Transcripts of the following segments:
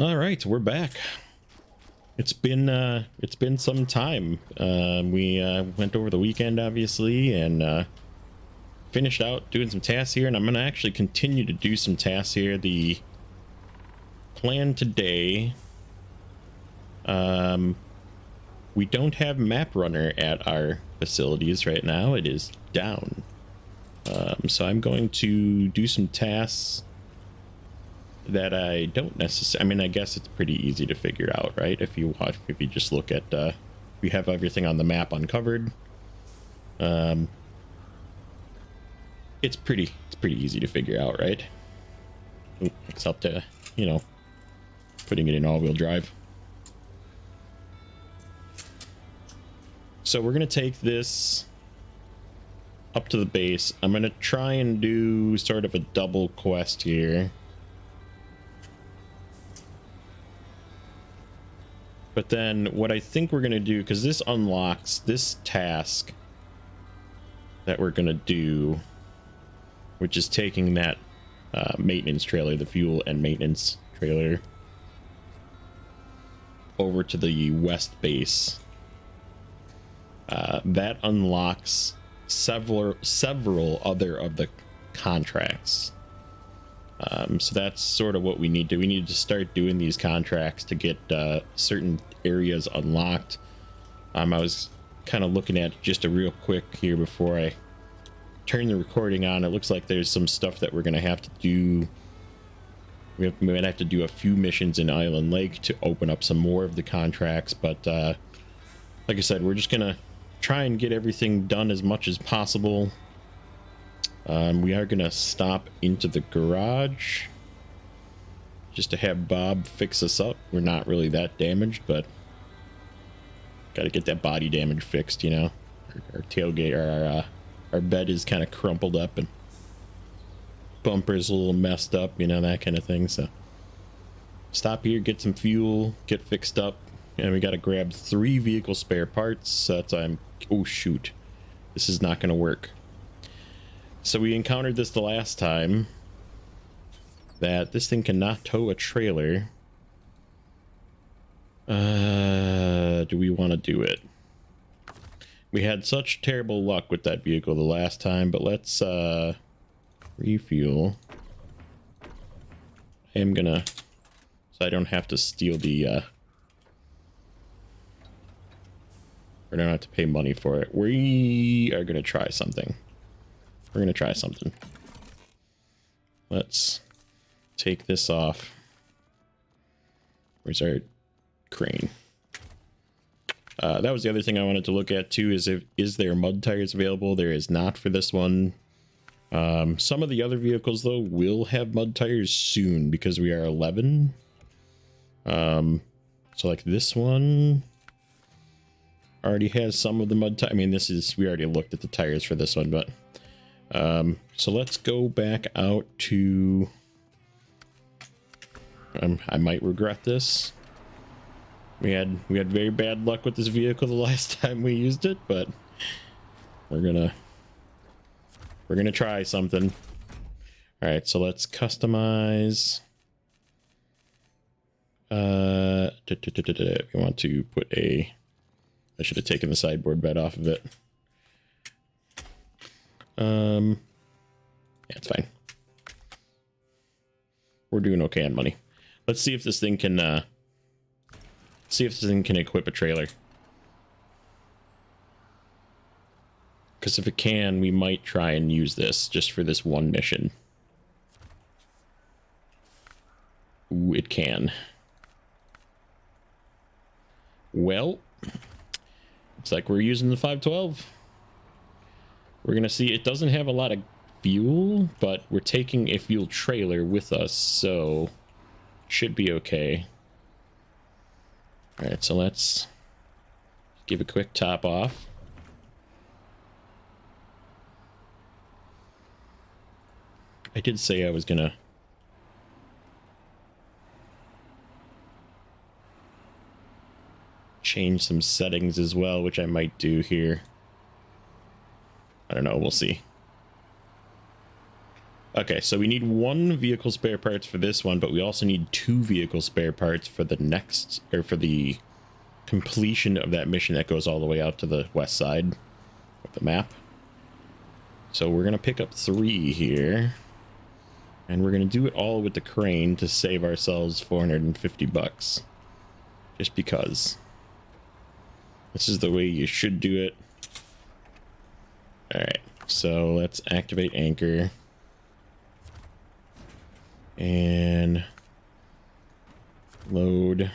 All right, we're back. It's been some time. We went over the weekend, obviously, and finished out doing some tasks here, and I'm gonna actually continue to do some tasks here. The plan today, we don't have map runner at our facilities right now. It is down. So I'm going to do some tasks that I don't necessarily, I mean, I guess it's pretty easy to figure out, right? If you just look at, we have everything on the map uncovered. It's pretty easy to figure out, right? Except to, you know, putting it in all-wheel drive. So we're gonna take this up to the base. I'm gonna try and do sort of a double quest here. But then what I think we're gonna do, because this unlocks this task that we're gonna do, which is taking that maintenance trailer, the fuel and maintenance trailer, over to the west base. That unlocks several other of the contracts. So that's sort of what we need to. We need to start doing these contracts to get certain areas unlocked. I was kind of looking at just a real quick here before I turn the recording on. It looks like there's some stuff that we're gonna have to do. We might have to do a few missions in Island Lake to open up some more of the contracts, but like I said, we're just gonna try and get everything done as much as possible. We are gonna stop into the garage just to have Bob fix us up. We're not really that damaged, but gotta get that body damage fixed, you know. Our tailgate, our bed is kind of crumpled up and bumper's a little messed up, you know, that kind of thing. So stop here, get some fuel, get fixed up, and we gotta grab 3 vehicle spare parts. That's oh shoot, this is not gonna work. So we encountered this the last time, that this thing cannot tow a trailer. Do we want to do it? We had such terrible luck with that vehicle the last time, but let's refuel. I am gonna, so I don't have to steal the or don't have to pay money for it. We are gonna try something. We're gonna try something. Let's take this off. Where's our crane? That was the other thing I wanted to look at too, is there mud tires available? There is not for this one. Some of the other vehicles though will have mud tires soon because we are 11. So like this one already has some of the mud tires. I mean, we already looked at the tires for this one, but so let's go back out to, I might regret this. We had very bad luck with this vehicle the last time we used it, but we're gonna try something. All right, so let's customize. We want to put I should have taken the sideboard bed off of it. Yeah, it's fine. We're doing okay on money. Let's see if this thing can equip a trailer. Because if it can, we might try and use this just for this one mission. Ooh, it can. Well, looks like we're using the 512. We're gonna see, it doesn't have a lot of fuel, but we're taking a fuel trailer with us, so should be okay. All right, so let's give a quick top off. I did say I was gonna change some settings as well, which I might do here. I don't know, we'll see. Okay, so we need 1 vehicle spare parts for this one, but we also need 2 vehicle spare parts for the next, or for the completion of that mission that goes all the way out to the west side of the map. So we're gonna pick up 3 here, and we're gonna do it all with the crane to save ourselves 450 bucks, just because this is the way you should do it. All right, so let's activate anchor and load.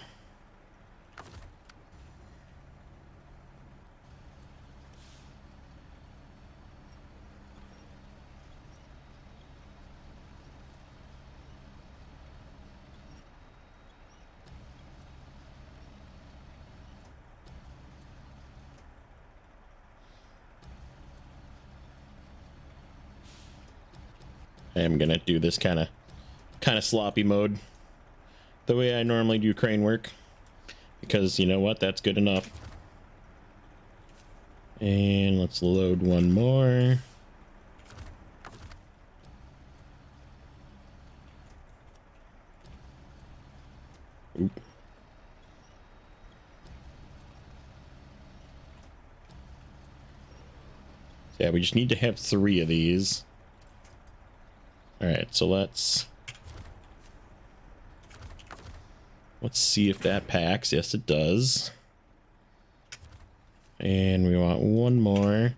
I'm gonna do this kind of sloppy mode, the way I normally do crane work, because you know what, that's good enough. And let's load 1 more. Oop. Yeah, we just need to have 3 of these. All right, so let's see if that packs. Yes, it does. And we want 1 more.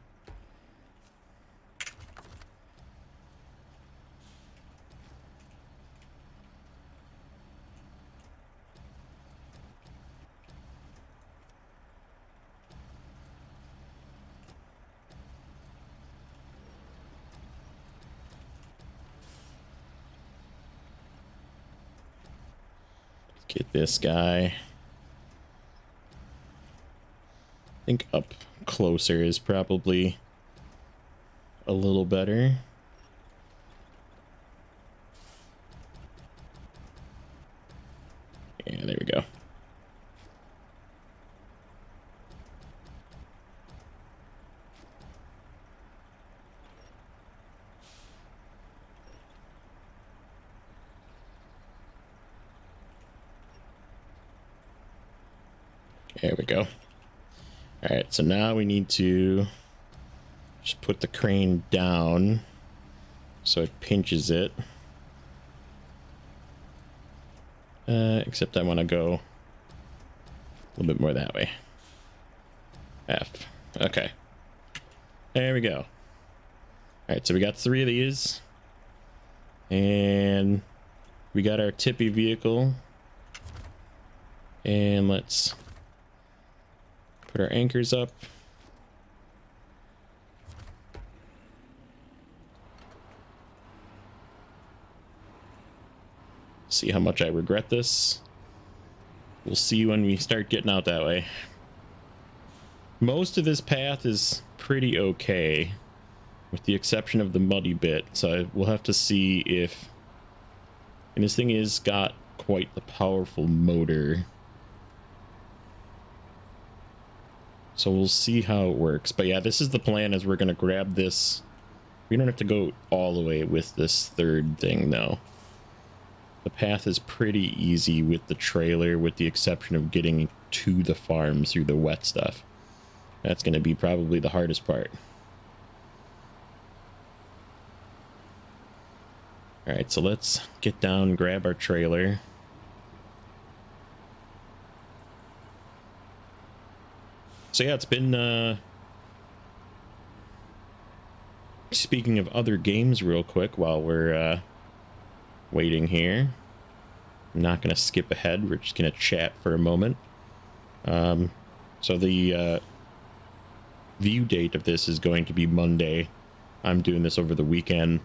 Get this guy. I think up closer is probably a little better. Yeah, there we go. There we go. All right, so now we need to just put the crane down so it pinches it. Except I want to go a little bit more that way. F. Okay. There we go. All right, so we got 3 of these. And we got our tippy vehicle. And let's put our anchors up. See how much I regret this. We'll see when we start getting out that way. Most of this path is pretty okay, with the exception of the muddy bit. So we'll have to see if... And this thing is got quite the powerful motor. So we'll see how it works. But yeah, this is the plan, is we're going to grab this. We don't have to go all the way with this 3rd thing, though. The path is pretty easy with the trailer, with the exception of getting to the farm through the wet stuff. That's going to be probably the hardest part. All right, so let's get down, grab our trailer. So yeah, it's been, speaking of other games real quick while we're waiting here. I'm not going to skip ahead. We're just going to chat for a moment. So the view date of this is going to be Monday. I'm doing this over the weekend.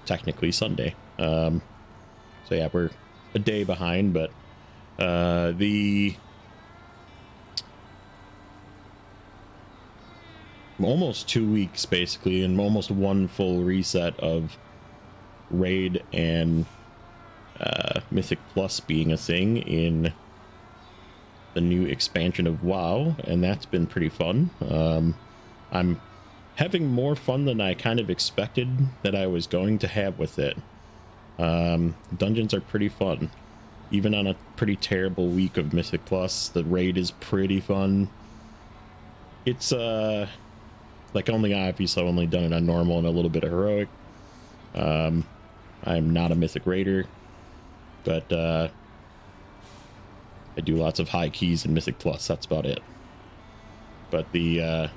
Technically Sunday. So yeah, we're a day behind, but almost 2 weeks basically, and almost 1 full reset of Raid and Mythic Plus being a thing in the new expansion of WoW, and that's been pretty fun. I'm having more fun than I kind of expected that I was going to have with it. Dungeons are pretty fun. Even on a pretty terrible week of Mythic Plus, the raid is pretty fun. It's like obviously I've only done it on normal and a little bit of heroic. I'm not a Mythic Raider, but I do lots of high keys in Mythic Plus. That's about it. But the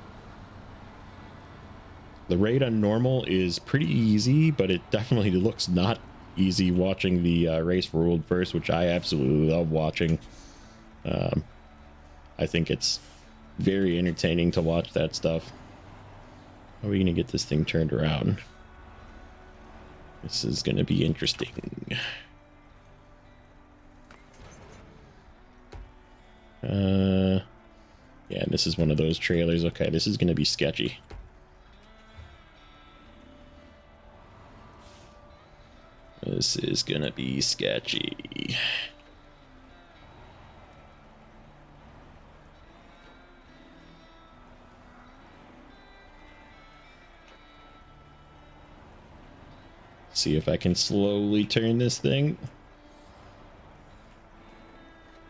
raid on normal is pretty easy, but it definitely looks not easy watching the race for World First, which I absolutely love watching. I think it's very entertaining to watch that stuff. How are we gonna get this thing turned around? This is gonna be interesting. Yeah, this is one of those trailers. Okay, this is gonna be sketchy. This is gonna be sketchy. See if I can slowly turn this thing.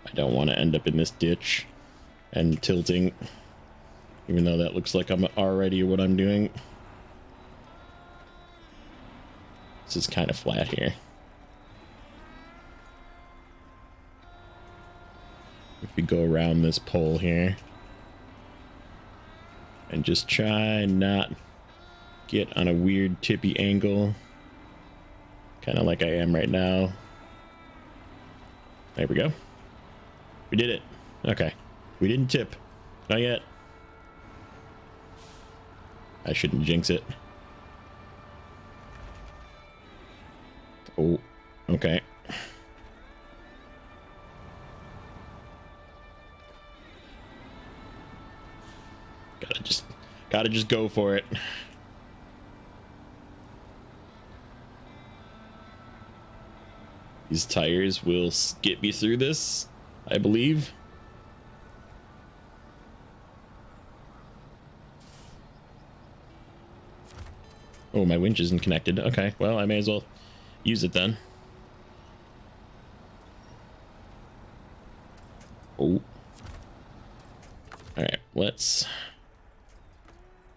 I don't want to end up in this ditch and tilting, even though that looks like I'm already what I'm doing. This is kind of flat here. If we go around this pole here and just try not get on a weird tippy angle, kind of like I am right now. There we go. We did it. Okay. We didn't tip. Not yet. I shouldn't jinx it. Oh, okay. Gotta just go for it. These tires will get me through this, I believe. Oh, my winch isn't connected. Okay, well, I may as well use it then. Oh. All right, let's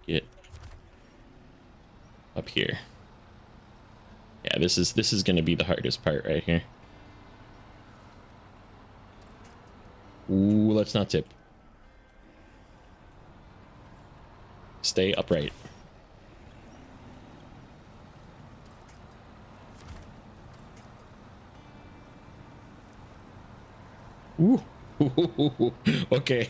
get up here. Yeah, this is going to be the hardest part right here. Ooh, let's not tip. Stay upright. Ooh. Okay.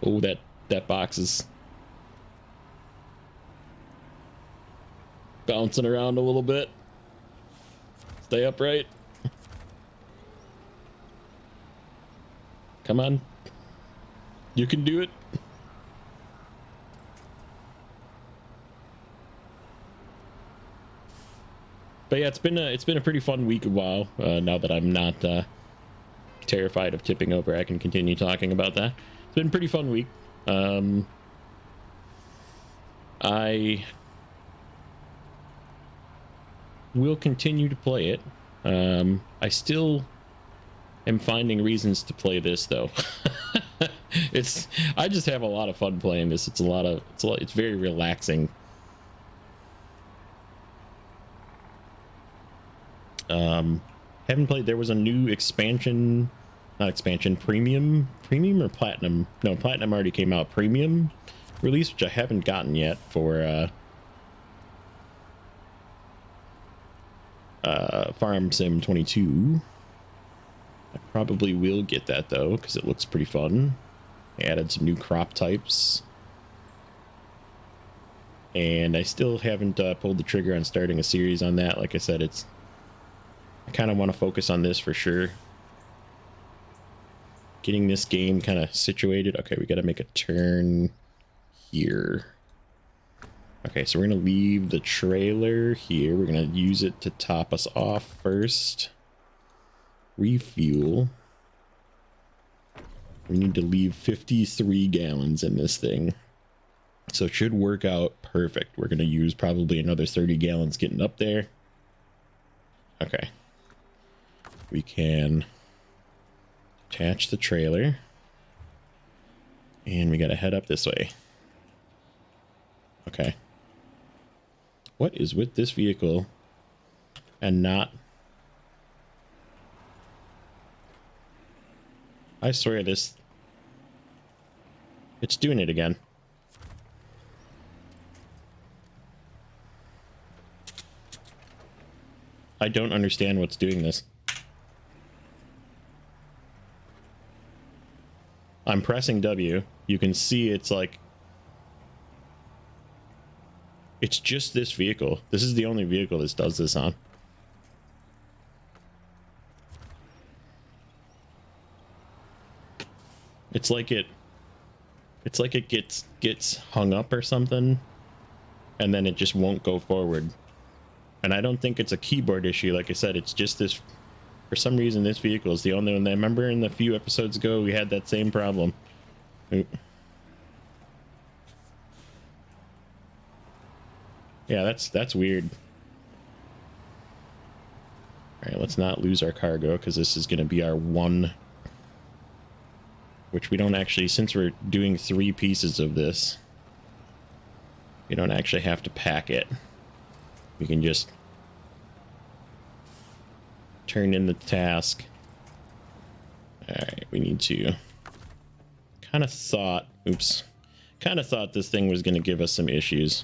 Oh, that box is bouncing around a little bit. Stay upright. Come on. You can do it. But yeah, it's been a pretty fun week of WoW. Now that I'm not terrified of tipping over, I can continue talking about that. It's been a pretty fun week. I will continue to play it. I still am finding reasons to play this though. I just have a lot of fun playing this. It's very relaxing. Haven't played. There was a new expansion, not expansion, premium or platinum. No, platinum already came out. Premium release, which I haven't gotten yet for Farm Sim 22. I probably will get that though, because it looks pretty fun. They added some new crop types. And I still haven't pulled the trigger on starting a series on that. Like I said, I kind of want to focus on this for sure. Getting this game kind of situated. Okay, we got to make a turn here. Okay, so we're going to leave the trailer here. We're going to use it to top us off first. Refuel. We need to leave 53 gallons in this thing. So it should work out perfect. We're going to use probably another 30 gallons getting up there. Okay. We can attach the trailer. And we got to head up this way. Okay. What is with this vehicle and not... I swear this... It's doing it again. I don't understand what's doing this. I'm pressing W. You can see it's like... It's just this vehicle. This is the only vehicle this does this on. It's like it gets hung up or something, and then it just won't go forward. And I don't think it's a keyboard issue. Like I said, it's just this. For some reason, this vehicle is the only one. I remember in the few episodes ago we had that same problem. Oop. Yeah, that's weird. All right, let's not lose our cargo because this is going to be our one. Which we don't actually, since we're doing 3 pieces of this, we don't actually have to pack it. We can just turn in the task. Alright, we need to... Kind of thought... Oops. Kind of thought this thing was going to give us some issues.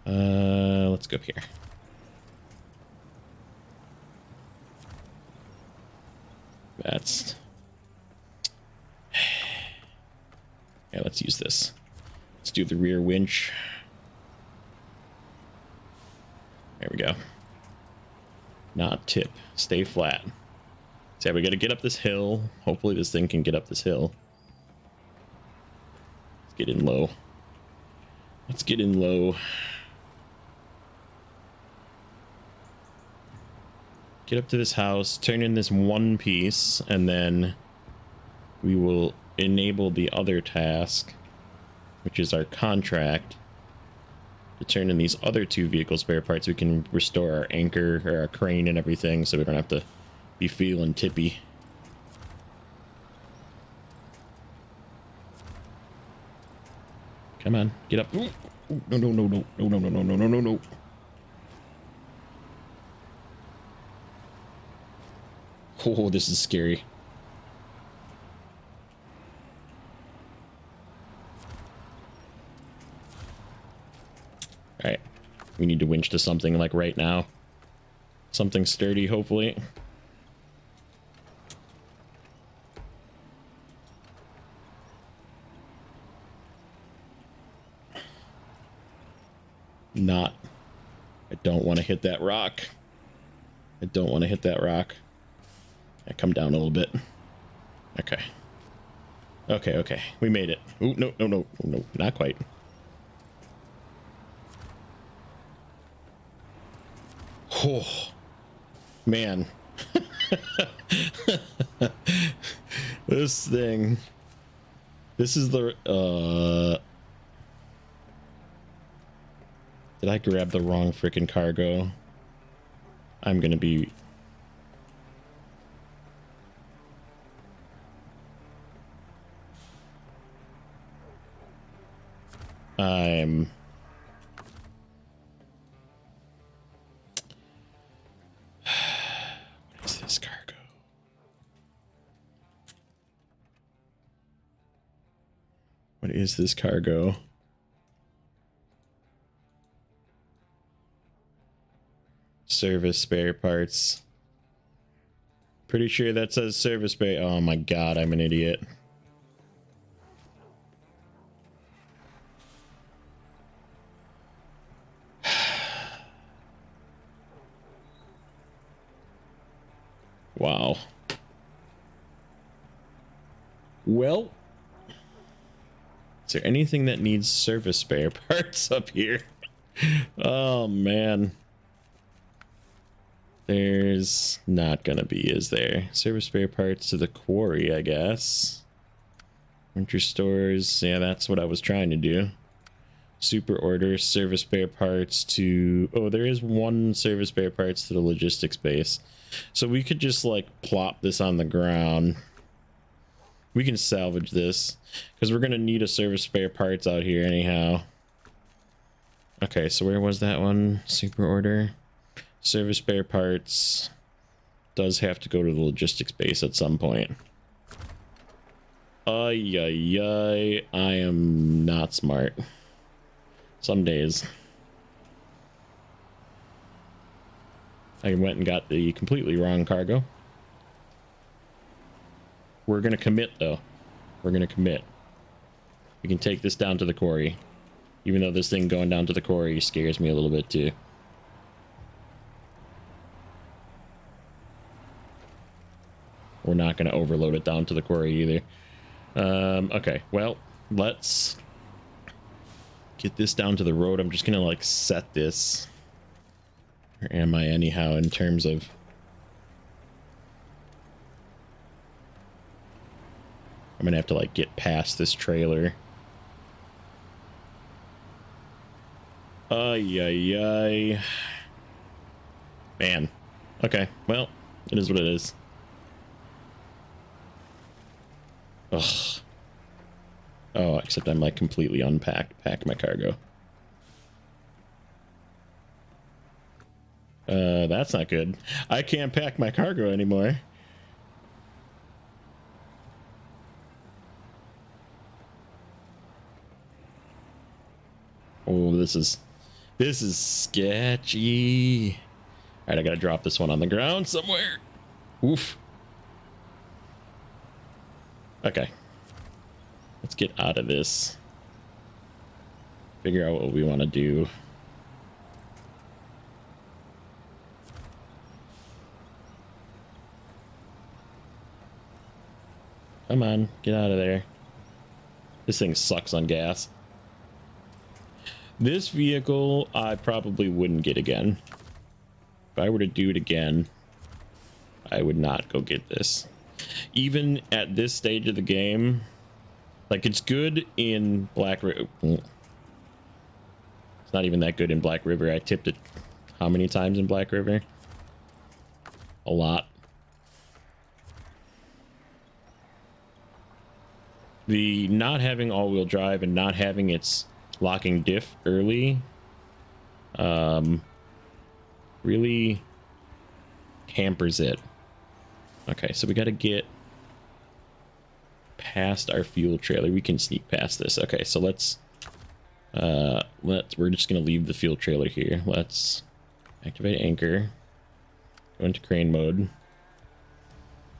Let's go up here. That's... Yeah, let's use this. Let's do the rear winch. There we go. Not tip. Stay flat. So yeah, we got to get up this hill. Hopefully this thing can get up this hill. Let's get in low. Let's get in low. Get up to this house, turn in this one piece, and then we will enable the other task, which is our contract, to turn in these other 2 vehicle spare parts. We can restore our anchor or our crane and everything, so we don't have to be feeling tippy. Come on, get up. Ooh, no, no, no, no, no, no, no, no, no, no, no, no. Oh, this is scary. Alright, we need to winch to something like right now. Something sturdy, hopefully. Not. I don't want to hit that rock. I don't want to hit that rock. I come down a little bit. Okay. Okay, okay. We made it. Oh, no, no, no, no, not quite. Oh, man. This thing. This is the, did I grab the wrong freaking cargo? I'm gonna be... What is this cargo? What is this cargo? Service spare parts. Pretty sure that says service spare. Oh my god, I'm an idiot. Wow. Well, is there anything that needs service spare parts up here? Oh man. There's not gonna be, is there? Service spare parts to the quarry, I guess. Winter stores, yeah, that's what I was trying to do. Super order, service spare parts to... Oh, there is one service spare parts to the logistics base. So we could just, like, plop this on the ground. We can salvage this, because we're gonna need a service spare parts out here anyhow. Okay, so where was that one? Super order. Service spare parts does have to go to the logistics base at some point. Ay, ay, ay. I am not smart. Some days. I went and got the completely wrong cargo. We're gonna commit, though. We're gonna commit. We can take this down to the quarry. Even though this thing going down to the quarry scares me a little bit, too. We're not gonna overload it down to the quarry, either. Okay, well, let's get this down to the road. I'm just gonna, like, set this. Or am I, anyhow, in terms of... I'm gonna have to, like, get past this trailer. Ay, ay, ay. Man. Okay, well, it is what it is. Ugh. Oh, except I'm, like, completely pack my cargo. That's not good. I can't pack my cargo anymore. Oh, this is sketchy. All right, I gotta drop this one on the ground somewhere. Oof. Okay. Let's get out of this. Figure out what we want to do. Come on, get out of there. This thing sucks on gas. This vehicle, I probably wouldn't get again. If I were to do it again, I would not go get this. Even at this stage of the game, like, it's good in Black River. It's not even that good in Black River. I tipped it how many times in Black River? A lot. The not having all-wheel drive and not having its locking diff early really hampers it. Okay, so we got to get past our fuel trailer. We can sneak past this. Okay, so we're just gonna leave the fuel trailer here. Let's activate anchor, go into crane mode,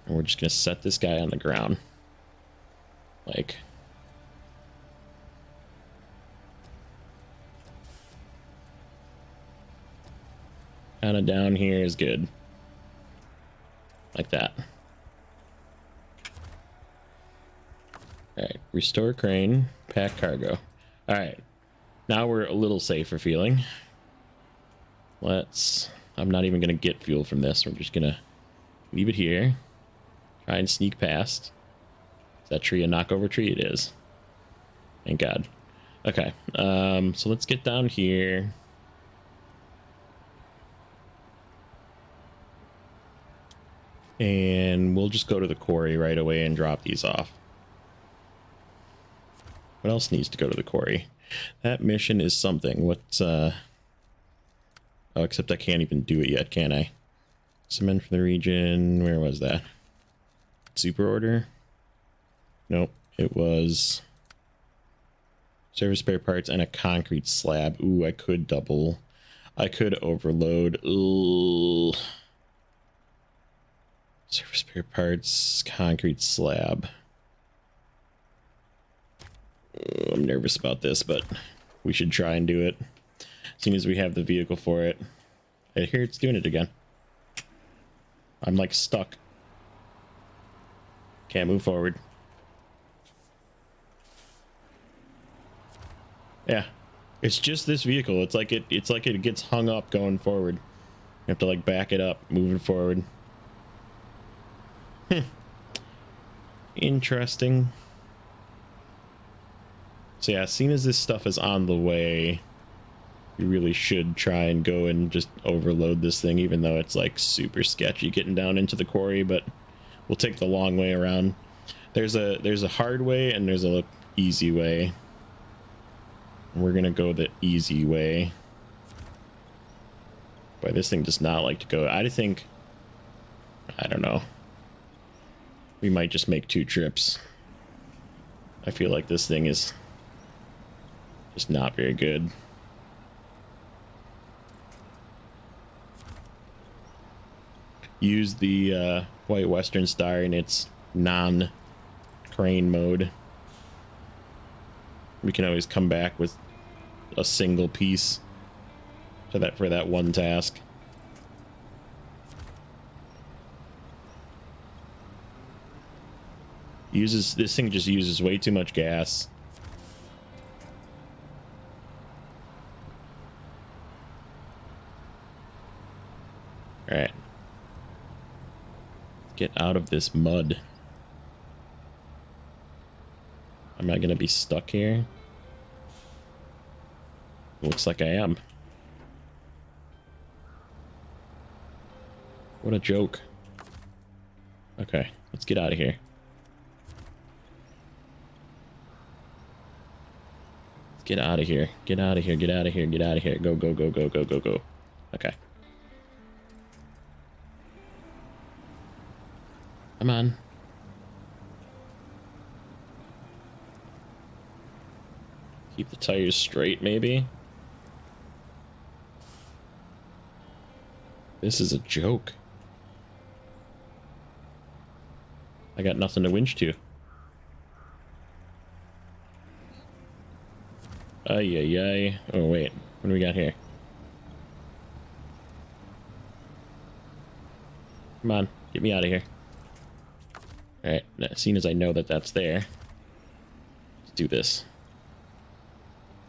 and we're just gonna set this guy on the ground. Like, kind of down here is good. Like that. Alright, restore crane, pack cargo. Alright, now we're a little safer feeling. I'm not even going to get fuel from this. We're just going to leave it here. Try and sneak past. Is that tree a knockover tree? It is. Thank God. Okay, so let's get down here. And we'll just go to the quarry right away and drop these off. What else needs to go to the quarry? That mission is something. What's oh, except I can't even do it yet, can I? Cement from the region. Where was that? Super order? Nope. It was service spare parts and a concrete slab. Ooh, I could overload. Ooh. Service spare parts, concrete slab. I'm nervous about this, but we should try and do it. As soon as we have the vehicle for it. I hear it's doing it again. I'm like stuck. Can't move forward. Yeah. It's just this vehicle. It's like it gets hung up going forward. have to like back it up moving forward. Interesting. So yeah, as soon as this stuff is on the way, you really should try and go and just overload this thing, even though it's like super sketchy getting down into the quarry, but we'll take the long way around. There's a hard way and there's a easy way. We're gonna go the easy way. Boy, this thing does not like to go. I don't know. We might just make 2 trips. I feel like this thing is just not very good. Use the White Western Star in its non-crane mode. We can always come back with a single piece for that one task. This thing just uses way too much gas. All right. Get out of this mud. Am I gonna be stuck here? Looks like I am. What a joke. Okay, let's get out of here. Let's get out of here. Get out of here. Get out of here. Get out of here. Go, go, go, go, go, go, go. Okay. Come on. Keep the tires straight, maybe. This is a joke. I got nothing to winch to. Ay, ay, ay. Oh, wait. What do we got here? Come on. Get me out of here. Alright. As soon as I know that that's there, let's do this.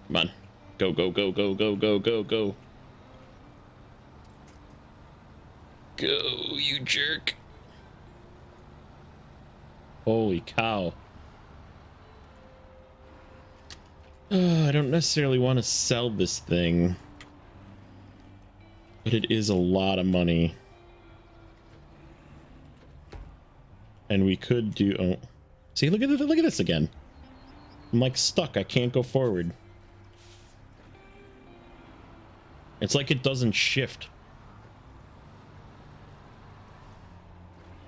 Come on. Go, go, go, go, go, go, go, go. Go, you jerk. Holy cow. I don't necessarily want to sell this thing, but it is a lot of money. And we could do... Oh. See, look at this again. I'm like stuck. I can't go forward. It's like it doesn't shift.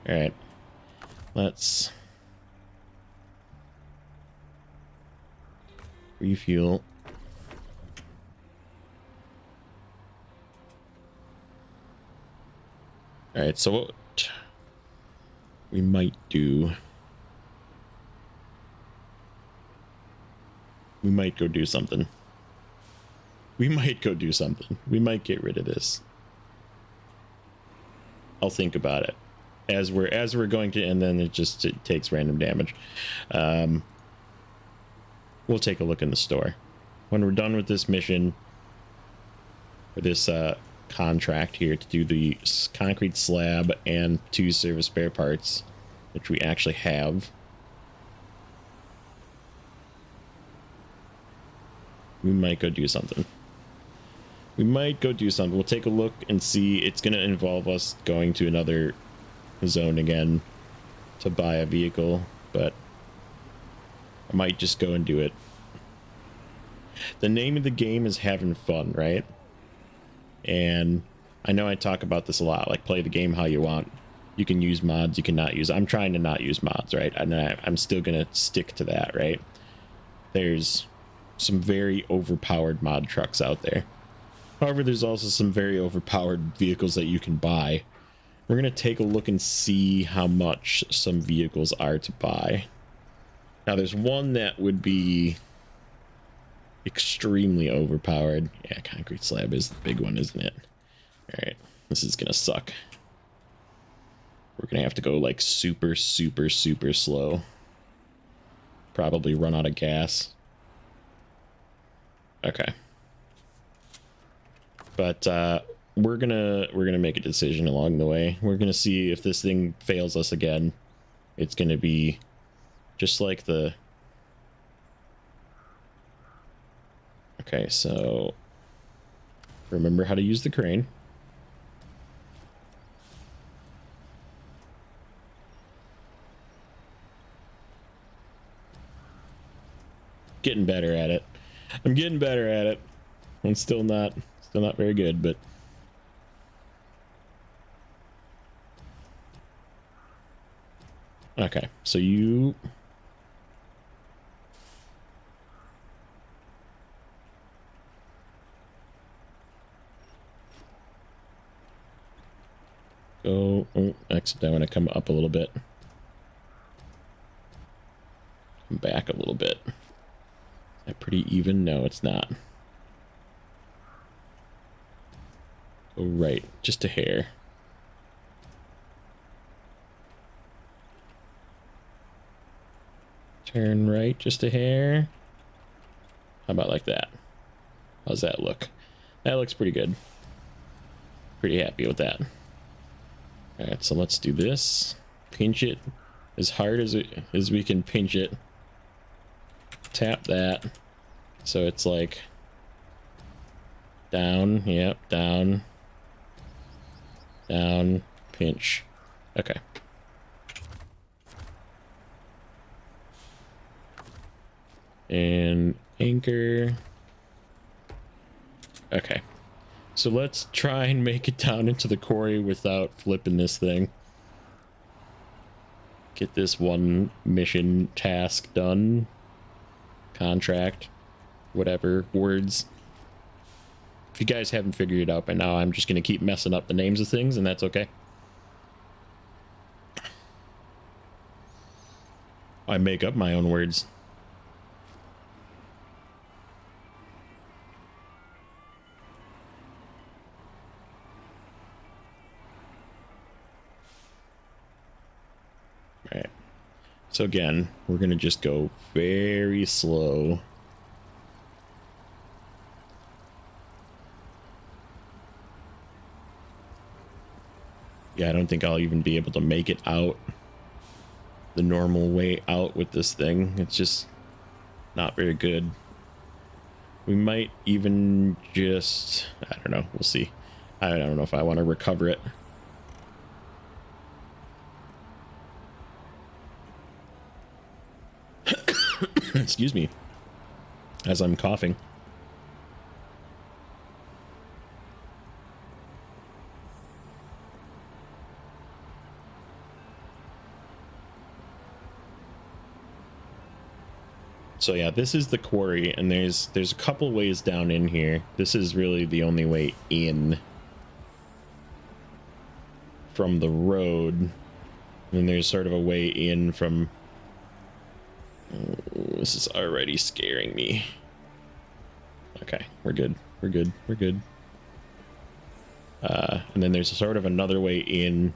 All right. Let's refuel. All right, so what we might do, we might go do something. We might go do something. We might get rid of this. I'll think about it as we're going to, and then it takes random damage. We'll take a look in the store when we're done with this mission, or this contract here to do the concrete slab and 2 service spare parts, which we actually have. We might go do something. We'll take a look and see. It's going to involve us going to another zone again to buy a vehicle, but I might just go and do it. The name of the game is having fun, right? And I know I talk about this a lot, like play the game how you want. You can use mods, you cannot use. I'm trying to not use mods, right? And I'm still gonna stick to that, right? There's some very overpowered mod trucks out there. However, there's also some very overpowered vehicles that you can buy. We're gonna take a look and see how much some vehicles are to buy. Now, there's one that would be extremely overpowered. Yeah, concrete slab is the big one, isn't it? All right, this is gonna suck. We're gonna have to go like super, super, super slow. Probably run out of gas. Okay. But we're gonna make a decision along the way. We're gonna see if this thing fails us again. It's gonna be just like the... Okay, so remember how to use the crane. Getting better at it. I'm getting better at it. I'm still not very good, but okay, so you go, exit. I want to come up a little bit. Come back a little bit. Is that pretty even? No, it's not. Go right, just a hair. Turn right, just a hair. How about like that? How's that look? That looks pretty good. Pretty happy with that. All right, so let's do this. Pinch it as hard as we can pinch it. Tap that. So it's like down, yep, down, down, pinch. Okay. And anchor. Okay. So let's try and make it down into the quarry without flipping this thing. Get this one mission task done. Contract. Whatever. Words. If you guys haven't figured it out by now, I'm just going to keep messing up the names of things, and that's okay. I make up my own words. Alright. So again, we're going to just go very slow. Yeah, I don't think I'll even be able to make it out the normal way out with this thing. It's just not very good. We might even just... I don't know. We'll see. I don't know if I want to recover it. Excuse me. As I'm coughing. So yeah, this is the quarry, and there's a couple ways down in here. This is really the only way in from the road. And then there's sort of a way in from... Oh, this is already scaring me. Okay, we're good. We're good. We're good. And then there's sort of another way in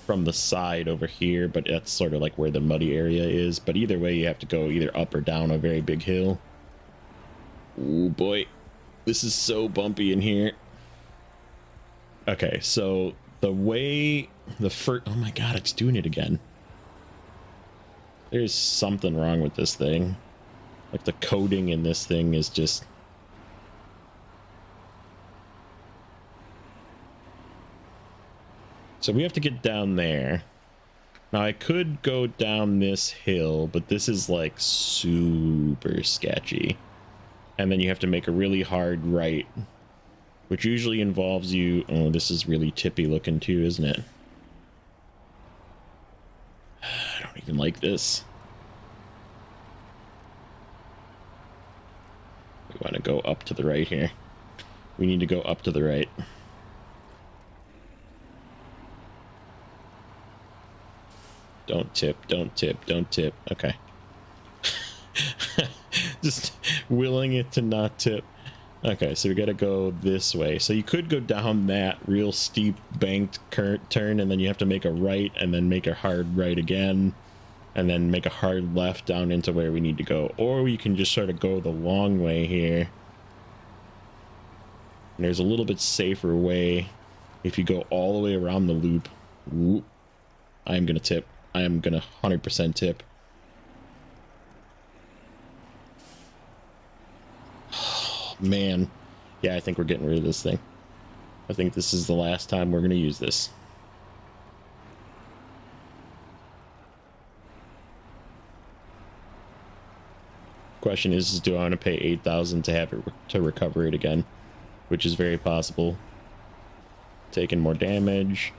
from the side over here, but that's sort of like where the muddy area is. But either way, you have to go either up or down a very big hill. Oh boy, this is so bumpy in here. Okay, so the way the first... Oh my god, it's doing it again. There's something wrong with this thing. Like the coding in this thing is just... So we have to get down there. Now I could go down this hill, but this is like super sketchy. And then you have to make a really hard right, which usually involves you... Oh, this is really tippy looking too, isn't it? I don't even like this. We want to go up to the right here. We need to go up to the right. Don't tip, don't tip, don't tip. Okay. Just willing it to not tip. Okay, so we gotta go this way. So you could go down that real steep banked turn, and then you have to make a right, and then make a hard right again, and then make a hard left down into where we need to go. Or we can just sort of go the long way here. And there's a little bit safer way if you go all the way around the loop. Ooh, I am gonna tip. I am gonna 100% tip. Oh, man. Yeah, I think we're getting rid of this thing. I think this is the last time we're gonna use this. Question is do I want to pay 8,000 to have it to recover it again, which is very possible. Taking more damage.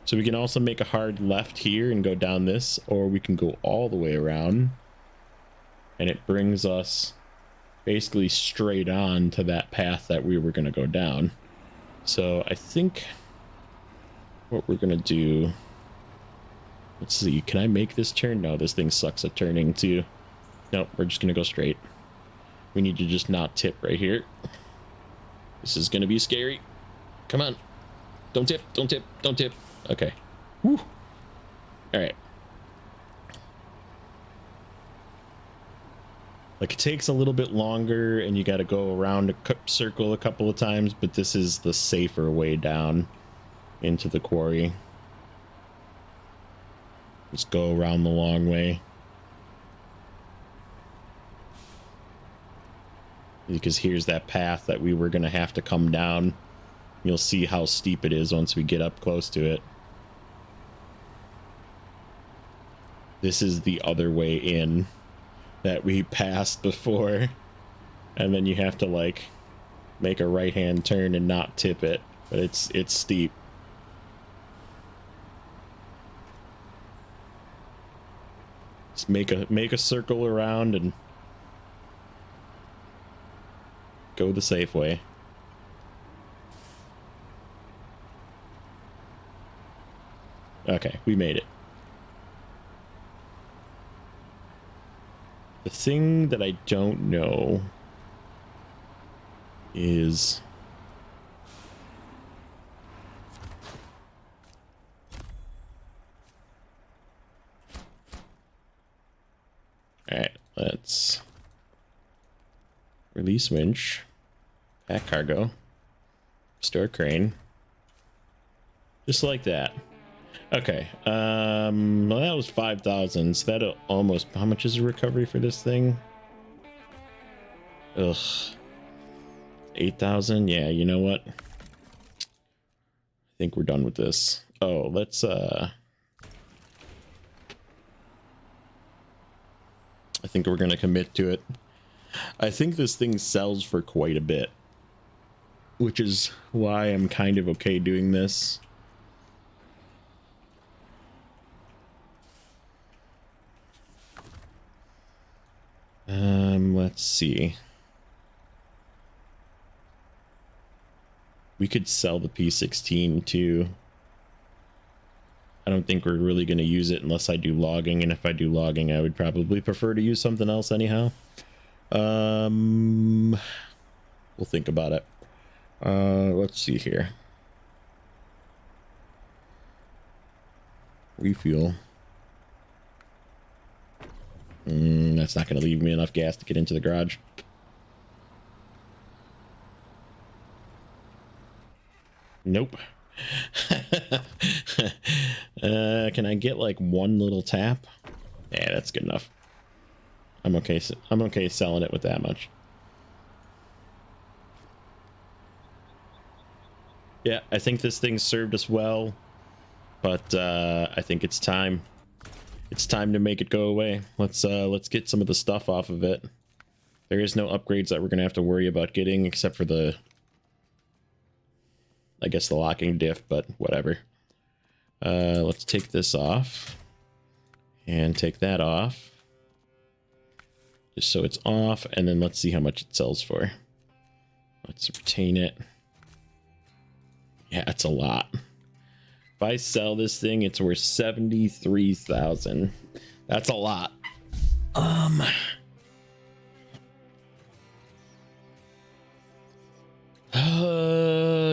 So we can also make a hard left here and go down this, or we can go all the way around and it brings us basically straight on to that path that we were going to go down. So I think what we're going to do, let's see, can I make this turn? No, this thing sucks at turning too. Nope, we're just going to go straight. We need to just not tip right here. This is going to be scary. Come on. Don't tip, don't tip, don't tip. Okay. Woo. All right. Like, it takes a little bit longer and you got to go around a circle a couple of times, but this is the safer way down into the quarry. Just go around the long way. Because here's that path that we were going to have to come down. You'll see how steep it is once we get up close to it. This is the other way in that we passed before. And then you have to, like, make a right-hand turn and not tip it. But it's steep. Just make a circle around and go the safe way. Okay, we made it. The thing that I don't know is all right, let's release winch, pack cargo, store crane, just like that. Okay, well, that was 5,000, so that'll almost, how much is the recovery for this thing? Ugh, 8,000. Yeah, you know what, I think we're done with this. Oh, let's I think we're gonna commit to it. I think this thing sells for quite a bit, which is why I'm kind of okay doing this. Let's see. We could sell the P16 too. I don't think we're really going to use it unless I do logging, and if I do logging, I would probably prefer to use something else anyhow. We'll think about it. Let's see here. Refuel. That's not going to leave me enough gas to get into the garage. Nope. Can I get like one little tap? Yeah, that's good enough. I'm okay. I'm okay selling it with that much. Yeah, I think this thing served us well, but I think it's time. It's time to make it go away. Let's get some of the stuff off of it. There is no upgrades that we're gonna have to worry about getting, except for the, I guess, the locking diff, but whatever. Let's take this off and take that off, just so it's off, and then let's see how much it sells for. Let's retain it. Yeah, it's a lot. If I sell this thing, it's worth 73,000. That's a lot.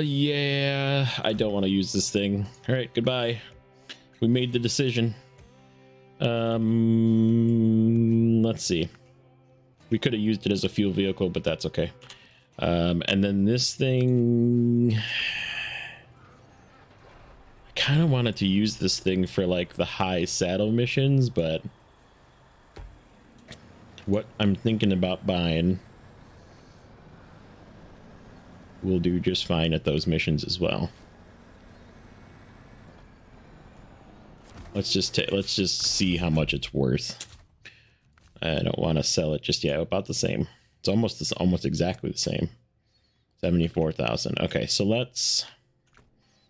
Yeah, I don't want to use this thing. All right, goodbye. We made the decision. Let's see. We could have used it as a fuel vehicle, but that's okay. And then this thing, I kind of wanted to use this thing for like the high saddle missions, but what I'm thinking about buying will do just fine at those missions as well. Let's just see how much it's worth. I don't want to sell it just yet. About the same. It's almost exactly the same. 74,000. Okay, so let's,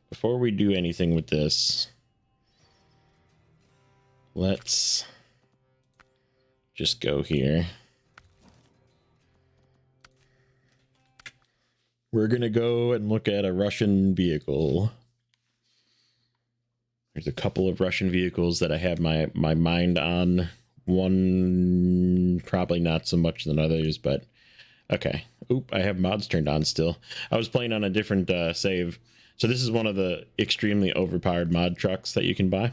before we do anything with this, let's just go here. We're gonna go and look at a Russian vehicle. There's a couple of Russian vehicles that I have my mind on. One probably not so much than others, but okay. Oop, I have mods turned on still. I was playing on a different save. So this is one of the extremely overpowered mod trucks that you can buy.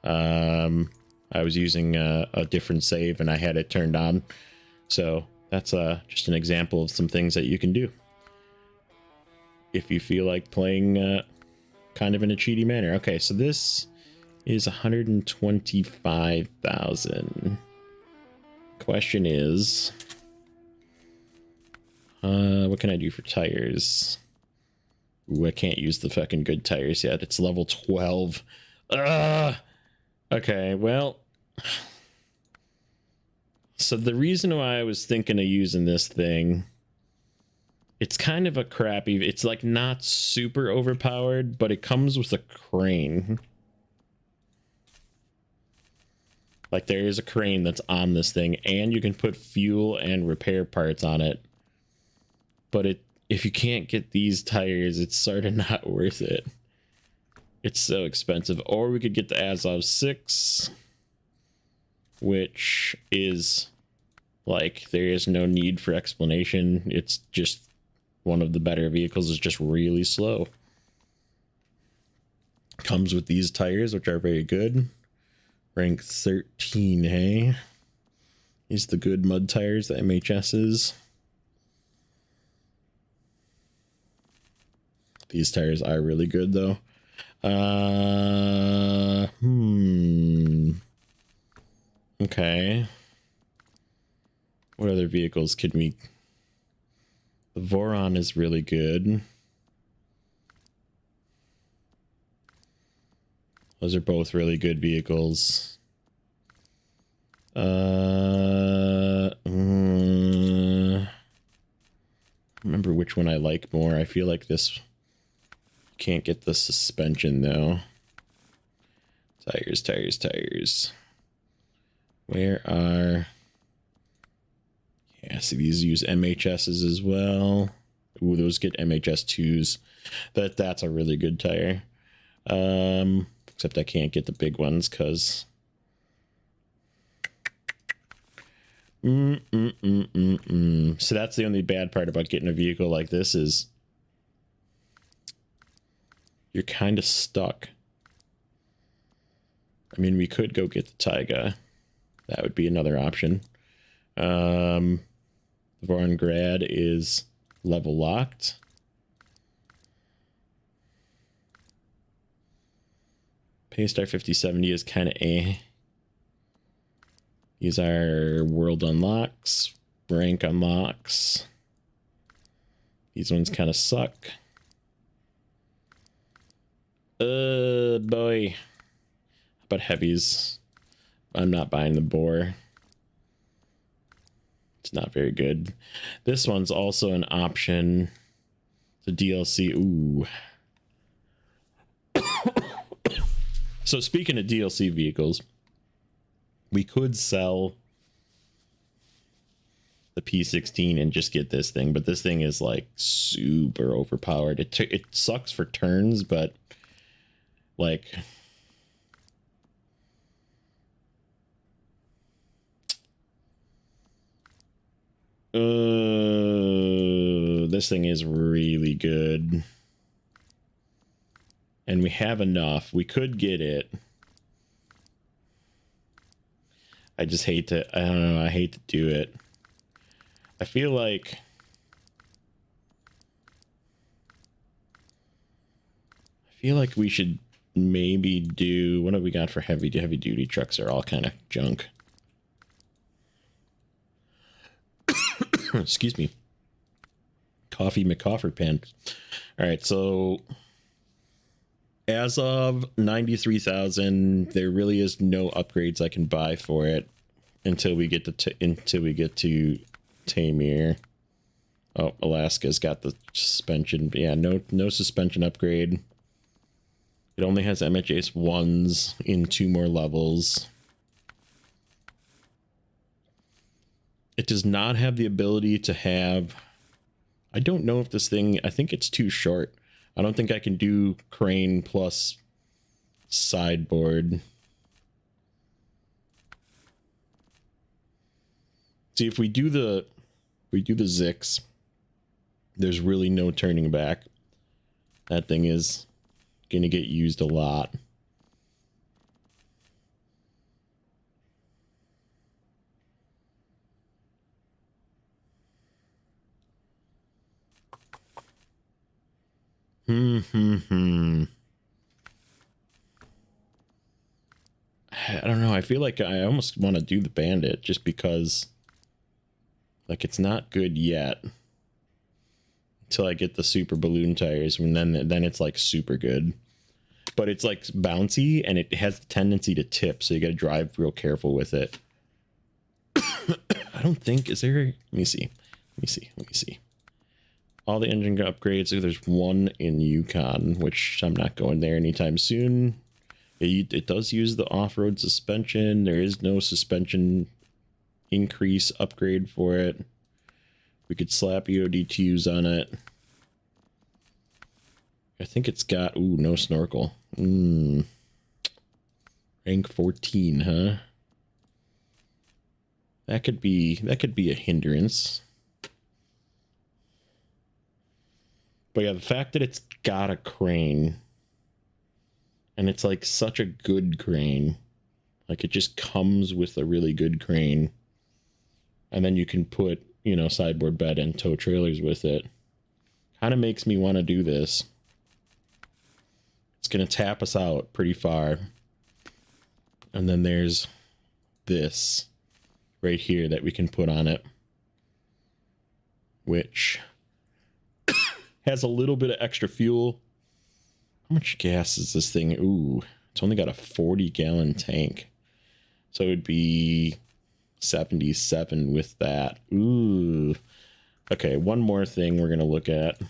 I was using a different save and I had it turned on. So that's just an example of some things that you can do if you feel like playing kind of in a cheaty manner. Okay, so this is 125,000. Question is, what can I do for tires? Ooh, I can't use the fucking good tires yet. It's level 12. Okay, well, so the reason why I was thinking of using this thing, it's kind of a crappy, it's like not super overpowered, but it comes with a crane. Like there is a crane that's on this thing, and you can put fuel and repair parts on it. But if you can't get these tires, it's sort of not worth it. It's so expensive. Or we could get the Azov 6, which is like, there is no need for explanation. It's just one of the better vehicles. It's just really slow. Comes with these tires, which are very good. Rank 13, hey? These the good mud tires, the MHS's. These tires are really good, though. Okay. What other vehicles could we... The Voron is really good. Those are both really good vehicles. Remember which one I like more. I feel like this... Can't get the suspension, though. Tires, tires, tires. Where are... Yeah, see, these use MHSs as well. Ooh, those get MHS2s. That's a really good tire. Except I can't get the big ones because... So that's the only bad part about getting a vehicle like this is you're kind of stuck. I mean, we could go get the Taiga. That would be another option. The Vorongrad is level locked. Paystar 5070 is kind of eh. These are world unlocks, rank unlocks. These ones kind of suck. Boy. How about heavies? I'm not buying the Boar. It's not very good. This one's also an option. The DLC. Ooh. So speaking of DLC vehicles, we could sell the P16 and just get this thing, but this thing is like super overpowered. It sucks for turns, but like this thing is really good. And we have enough. We could get it. I just hate to, I don't know, I hate to do it. I feel like feel like we should maybe do, what have we got for heavy duty trucks? Are all kind of junk. Excuse me. Coffee McCoffer pants. All right, so as of 93,000, there really is no upgrades I can buy for it until we get to Tamir. Oh, Alaska's got the suspension. But yeah, no suspension upgrade. It only has MHS 1s in 2 more levels. It does not have the ability to have... I don't know if this thing... I think it's too short. I don't think I can do crane plus sideboard. See, if we do the Zix, there's really no turning back. That thing is gonna get used a lot. I don't know. I feel like I almost want to do the Bandit just because, like, it's not good yet until I get the super balloon tires, and then it's like super good. But it's like bouncy and it has the tendency to tip, so you got to drive real careful with it. I don't think, is there? Let me see. All the engine upgrades. So there's one in Yukon, which I'm not going there anytime soon. It does use the off-road suspension. There is no suspension increase upgrade for it. We could slap EOD2s on it. I think it's got, ooh, no snorkel. Rank 14, huh? That could be a hindrance. But yeah, the fact that it's got a crane, and it's like such a good crane, like it just comes with a really good crane, and then you can put, you know, sideboard bed and tow trailers with it, kind of makes me want to do this. It's gonna tap us out pretty far. And then there's this right here that we can put on it, which has a little bit of extra fuel. How much gas is this thing? Ooh, it's only got a 40-gallon tank. So it would be 77 with that. Ooh. Okay, one more thing we're going to look at.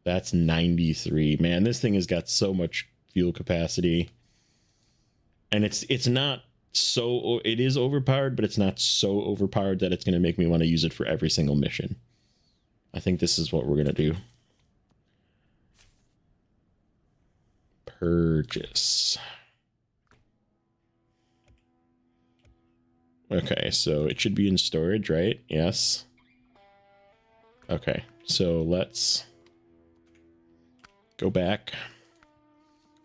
That's 93. Man, this thing has got so much fuel capacity. And it's not so... It is overpowered, but it's not so overpowered that it's going to make me want to use it for every single mission. I think this is what we're going to do. Purchase. Okay, so it should be in storage, right? Yes. Okay, so let's go back.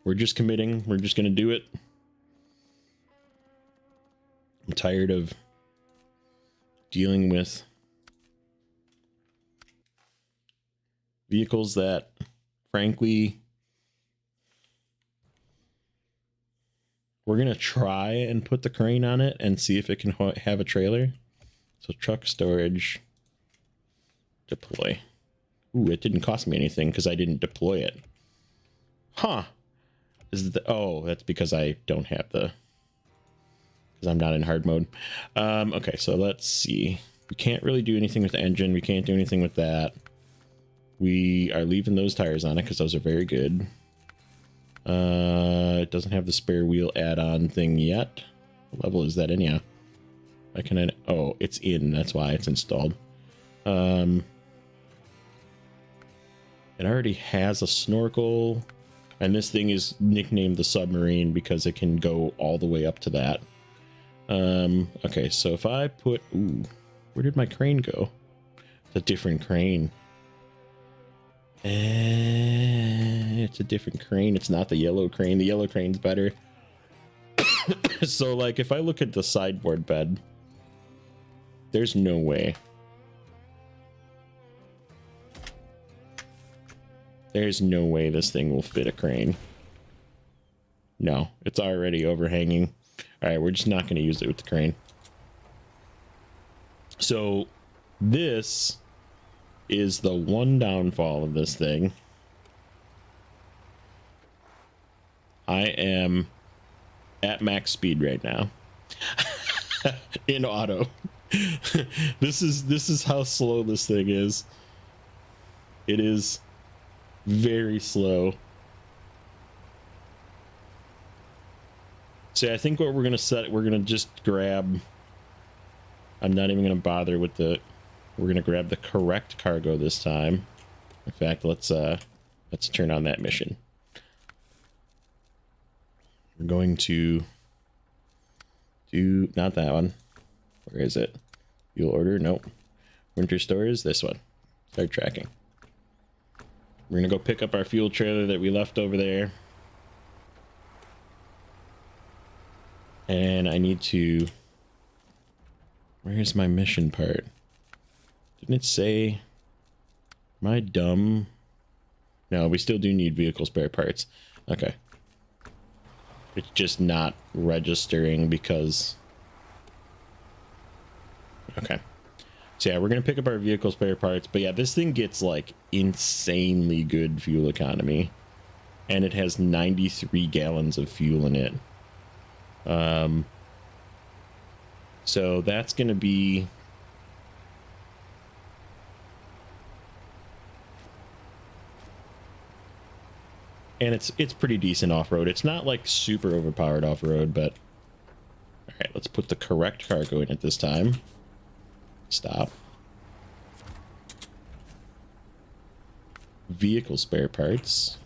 We're just committing. We're just going to do it. I'm tired of dealing with vehicles that, frankly, we're going to try and put the crane on it and see if it can have a trailer. So truck storage, deploy. Ooh, it didn't cost me anything because I didn't deploy it. Huh. Oh, that's because I don't have the... Because I'm not in hard mode. Okay, so let's see. We can't really do anything with the engine. We can't do anything with that. We are leaving those tires on it because those are very good. It doesn't have the spare wheel add-on thing yet. What level is that in? Yeah. Why can I... Oh, it's in. That's why it's installed. It already has a snorkel. And this thing is nicknamed the submarine because it can go all the way up to that. Okay, so if I put... Ooh, where did my crane go? It's a different crane. It's a different crane. It's not the yellow crane. The yellow crane's better. So, like, if I look at the sideboard bed, there's no way. There's no way this thing will fit a crane. No, it's already overhanging. All right, we're just not going to use it with the crane. So this is the one downfall of this thing. I am at max speed right now in auto. This is how slow this thing is. It is very slow. So I think what we're gonna just grab. I'm not even gonna bother with we're gonna grab the correct cargo this time. In fact, let's turn on that mission. We're going to do not that one. Where is it? Fuel order? Nope. Winter stores. This one. Start tracking. We're gonna go pick up our fuel trailer that we left over there. And I need to... Where's my mission part? Didn't it say... Am I dumb? No, we still do need vehicle spare parts. Okay. It's just not registering because... Okay. So yeah, we're going to pick up our vehicle spare parts. But yeah, this thing gets like insanely good fuel economy. And it has 93 gallons of fuel in it. So that's going to be... And it's pretty decent off-road. It's not like super overpowered off-road, but... Alright, let's put the correct cargo in it this time. Stop. Vehicle spare parts.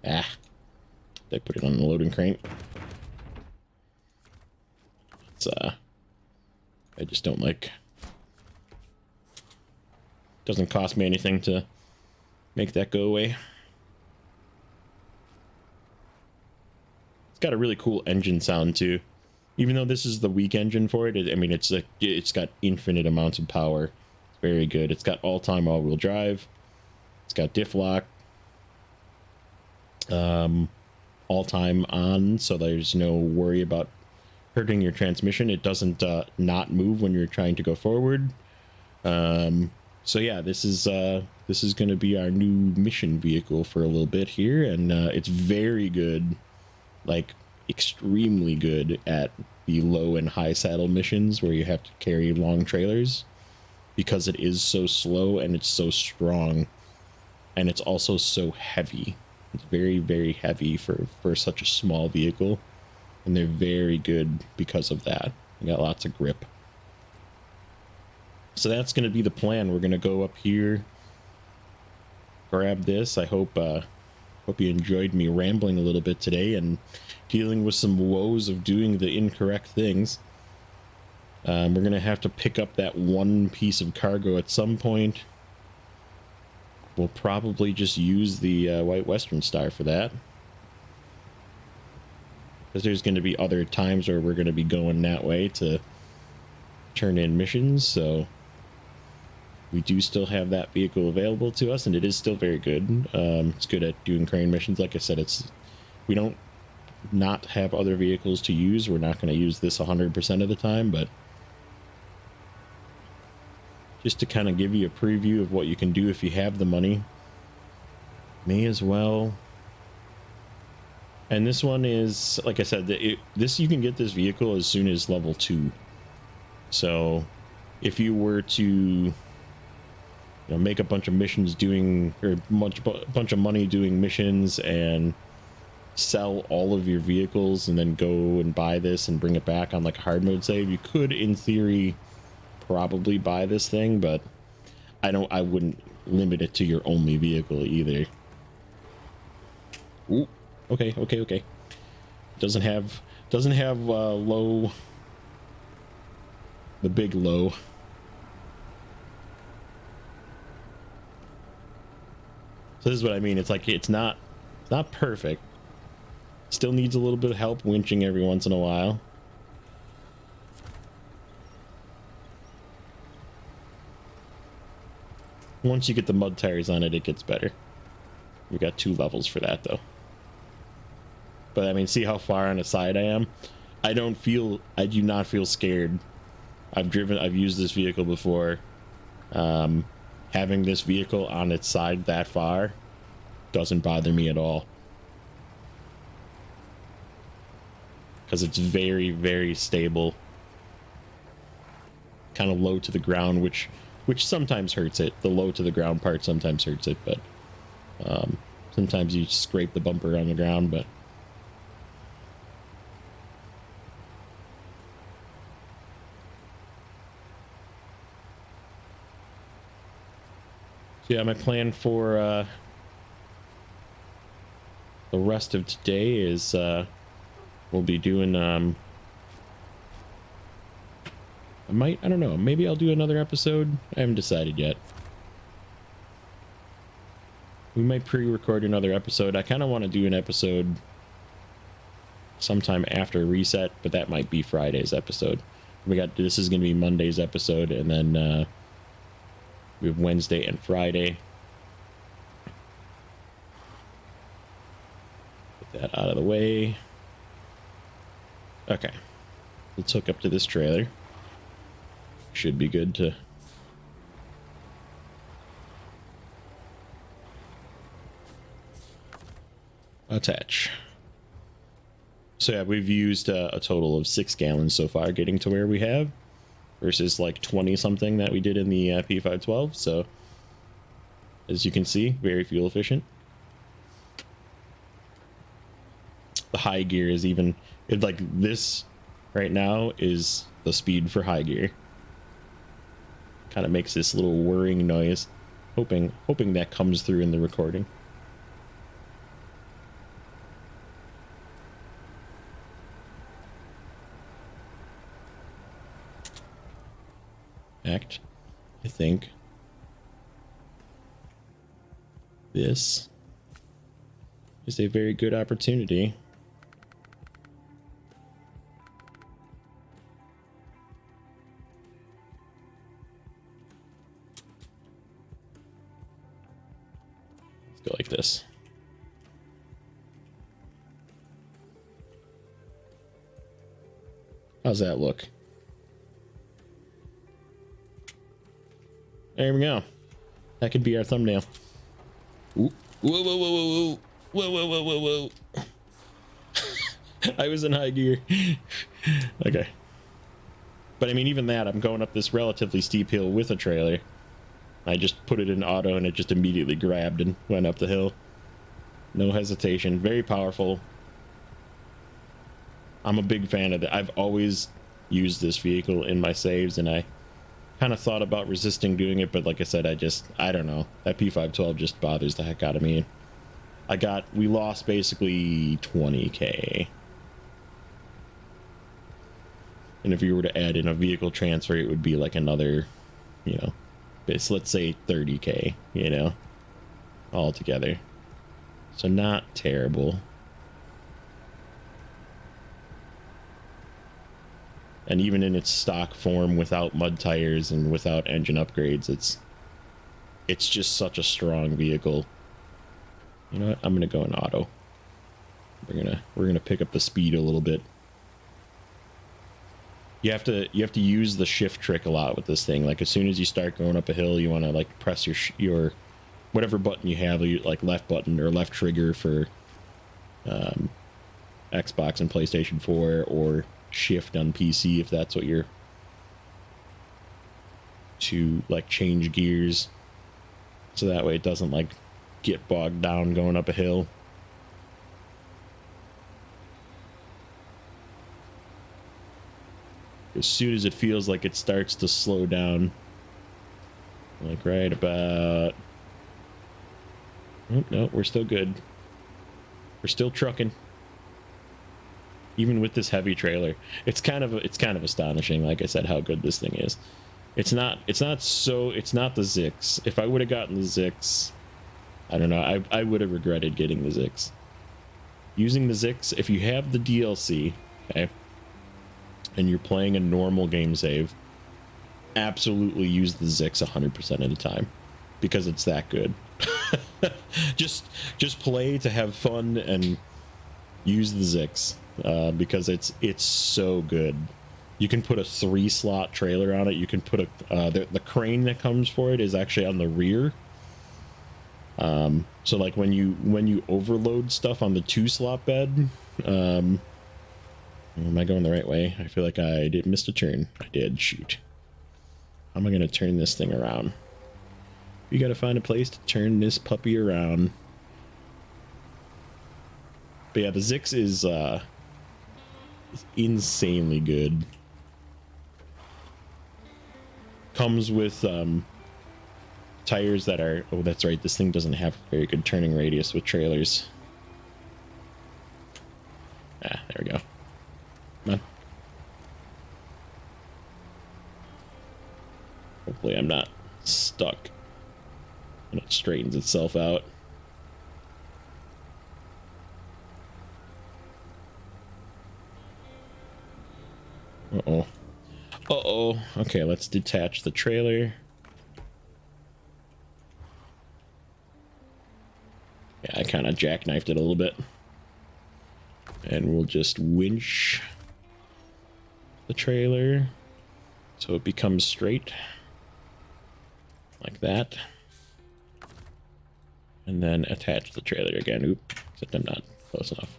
Ah. Did I put it on the loading crate? It's, I just don't like... Doesn't cost me anything to make that go away. It's got a really cool engine sound too. Even though this is the weak engine for it, I mean, it's got infinite amounts of power. It's very good. It's got all-time all-wheel drive. It's got diff lock. All-time on, so there's no worry about hurting your transmission. It doesn't not move when you're trying to go forward. So yeah, this is going to be our new mission vehicle for a little bit here, and it's very good. Like extremely good at the low and high saddle missions where you have to carry long trailers, because it is so slow and it's so strong, and it's also so heavy. It's very, very heavy for such a small vehicle, and they're very good because of that. They got lots of grip. So that's going to be the plan. We're going to go up here, grab this. I hope you enjoyed me rambling a little bit today and dealing with some woes of doing the incorrect things. We're going to have to pick up that one piece of cargo at some point. We'll probably just use the White Western Star for that, because there's going to be other times where we're going to be going that way to turn in missions. So we do still have that vehicle available to us, and it is still very good. It's good at doing crane missions. Like I said, we don't not have other vehicles to use. We're not going to use this 100% of the time, but just to kind of give you a preview of what you can do if you have the money, may as well. And this one is, like I said, this you can get this vehicle as soon as level 2. So if you were to make a bunch of missions doing, or bunch of money doing missions, and sell all of your vehicles and then go and buy this and bring it back on like a hard mode save, you could in theory probably buy this thing, but I wouldn't limit it to your only vehicle either. Ooh, okay. Doesn't have low, the big low. So this is what I mean. It's like it's not perfect. Still needs a little bit of help winching every once in a while. Once you get the mud tires on it, it gets better. We got 2 levels for that though. But I mean, see how far on the side I am? I do not feel scared. I've used this vehicle before. Having this vehicle on its side that far doesn't bother me at all. Because it's very, very stable. Kind of low to the ground, which sometimes hurts it. The low to the ground part sometimes hurts it, but sometimes you scrape the bumper on the ground, but so yeah, my plan for the rest of today is we'll be doing I don't know, maybe I'll do another episode. I haven't decided yet. We might pre-record another episode. I kind of want to do an episode sometime after reset, but that might be Friday's episode. This is going to be Monday's episode, and then we have Wednesday and Friday. Put that out of the way. Okay, let's hook up to this trailer. Should be good to attach. So yeah, we've used a total of 6 gallons so far getting to where we have, versus like 20 something that we did in the P512. So as you can see, very fuel efficient. The high gear is even like this right now is the speed for high gear. Kind of makes this little whirring noise. Hoping that comes through in the recording. I think this is a very good opportunity go like this. How's that look? There we go. That could be our thumbnail. Ooh. Whoa, whoa, whoa, whoa, whoa. Whoa, whoa, whoa, whoa, whoa. I was in high gear. Okay. But I mean, even that, I'm going up this relatively steep hill with a trailer. I just put it in auto and it just immediately grabbed and went up the hill. No hesitation. Very powerful. I'm a big fan of it. I've always used this vehicle in my saves, and I kind of thought about resisting doing it, but like I said, I don't know. That P512 just bothers the heck out of me. We lost basically 20k. And if you were to add in a vehicle transfer, it would be like another, let's say 30k, altogether. So not terrible. And even in its stock form, without mud tires and without engine upgrades, it's just such a strong vehicle. You know what? I'm gonna go in auto. We're gonna pick up the speed a little bit. You have to use the shift trick a lot with this thing. Like as soon as you start going up a hill, you want to like press your whatever button you have, like left button or left trigger for Xbox and PlayStation 4, or shift on PC if that's what you're, to like change gears, so that way it doesn't like get bogged down going up a hill. As soon as it feels like it starts to slow down, like right about, oh no, we're still good, we're still trucking. Even with this heavy trailer, it's kind of astonishing, like I said, how good this thing is. It's not the Zix. If I would have gotten the Zix, I don't know, I would have regretted getting the Zix. Using the Zix, if you have the DLC, okay, and you're playing a normal game save, absolutely use the Zix 100% of the time, because it's that good. just play to have fun and use the Zix, because it's so good. You can put a 3-slot trailer on it. You can put the crane that comes for it is actually on the rear. So like when you overload stuff on the 2-slot bed, am I going the right way? I feel like I did miss a turn. I did. Shoot. How am I going to turn this thing around? You got to find a place to turn this puppy around. But yeah, the Zix is insanely good. Comes with tires that are, oh, that's right, this thing doesn't have very good turning radius with trailers. Ah, there we go. Come on. Hopefully I'm not stuck and it straightens itself out. Uh-oh. Uh-oh. Okay, let's detach the trailer. Yeah, I kind of jackknifed it a little bit. And we'll just winch the trailer so it becomes straight. Like that. And then attach the trailer again. Oop, except I'm not close enough.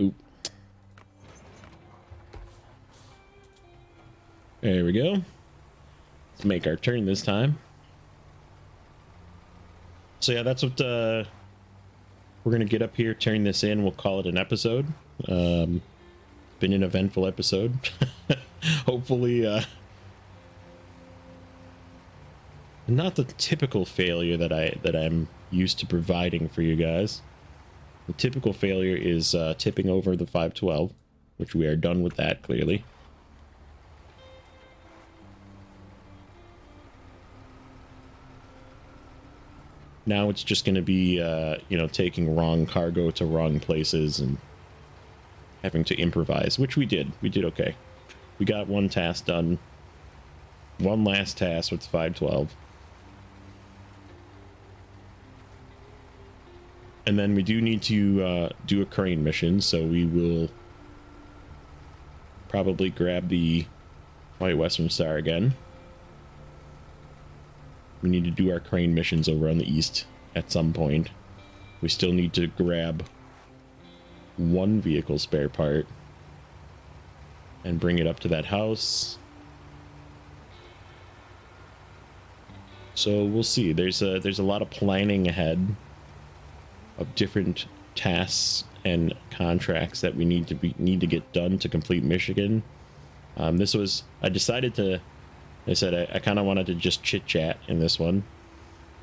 Oop. There we go. Let's make our turn this time. So yeah, that's what we're gonna get up here, turn this in. We'll call it an episode. Been an eventful episode. Hopefully, not the typical failure that I'm used to providing for you guys. The typical failure is tipping over the 512, which we are done with that clearly. Now it's just going to be, you know, taking wrong cargo to wrong places and having to improvise, which we did. We did okay. We got one task done. One last task with 512. And then we do need to do a crane mission, so we will probably grab the White Western Star again. We need to do our crane missions over on the east at some point. We still need to grab one vehicle spare part and bring it up to that house. So we'll see. There's a lot of planning ahead of different tasks and contracts that we need to get done to complete Michigan. This was, I decided to, I said I kind of wanted to just chit chat in this one,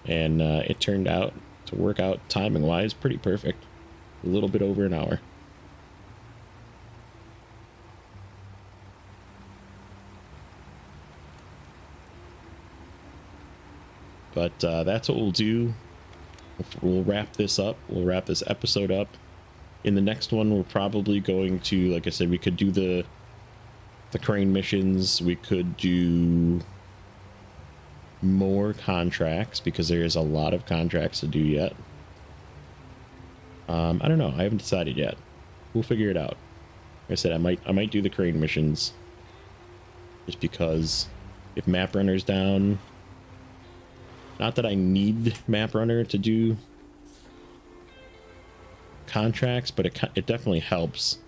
and it turned out to work out timing wise pretty perfect. A little bit over an hour. But that's what we'll do. We'll wrap this up. We'll wrap this episode up. In the next one, we're probably going to, like I said, we could do the crane missions. We could do more contracts because there is a lot of contracts to do yet. I don't know. I haven't decided yet. We'll figure it out. Like I said, I might do the crane missions just because if Map Runner's down, not that I need Map Runner to do contracts, but it definitely helps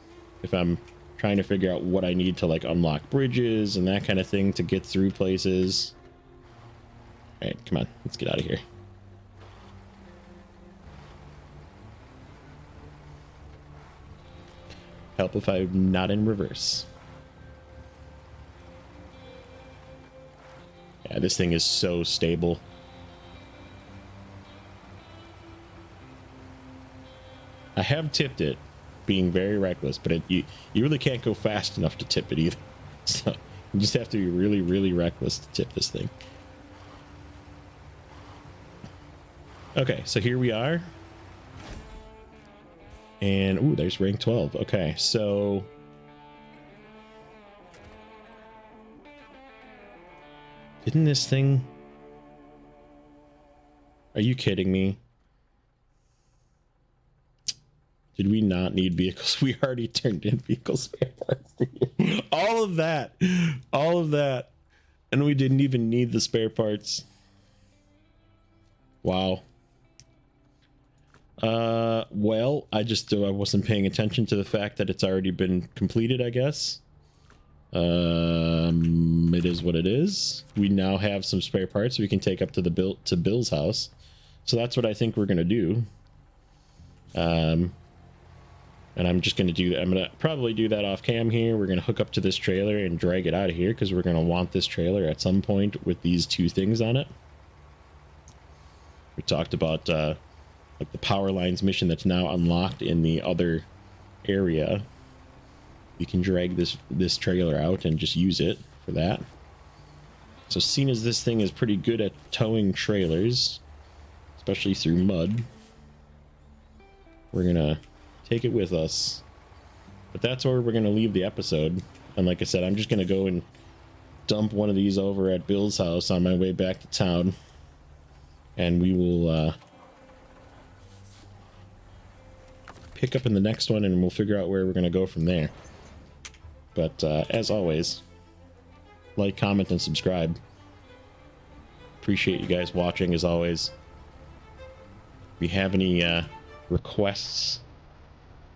if I'm trying to figure out what I need to like unlock bridges and that kind of thing to get through places. All right, come on, let's get out of here. Help if I'm not in reverse. Yeah, this thing is so stable. I have tipped it, being very reckless, but you really can't go fast enough to tip it either. So you just have to be really, really reckless to tip this thing. Okay, so here we are. And, ooh, there's rank 12. Okay, so didn't this thing... Are you kidding me? Did we not need vehicles? We already turned in vehicle spare parts. All of that. All of that. And we didn't even need the spare parts. Wow. Well, I wasn't paying attention to the fact that it's already been completed, I guess. It is what it is. We now have some spare parts we can take up to Bill's house. So that's what I think we're gonna do. And I'm just gonna do that. I'm gonna probably do that off cam here. We're gonna hook up to this trailer and drag it out of here because we're gonna want this trailer at some point with these two things on it. We talked about like the power lines mission that's now unlocked in the other area. We can drag this trailer out and just use it for that. So seeing as this thing is pretty good at towing trailers, especially through mud, we're gonna take it with us. But that's where we're gonna leave the episode. And like I said, I'm just gonna go and dump one of these over at Bill's house on my way back to town. And we will pick up in the next one, and we'll figure out where we're gonna go from there. But as always, like, comment, and subscribe. Appreciate you guys watching, as always. If you have any requests,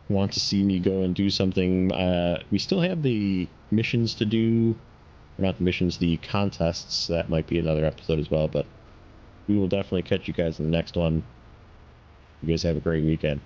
want to see me go and do something, we still have the missions to do. Or not the missions, the contests. That might be another episode as well, but we will definitely catch you guys in the next one. You guys have a great weekend.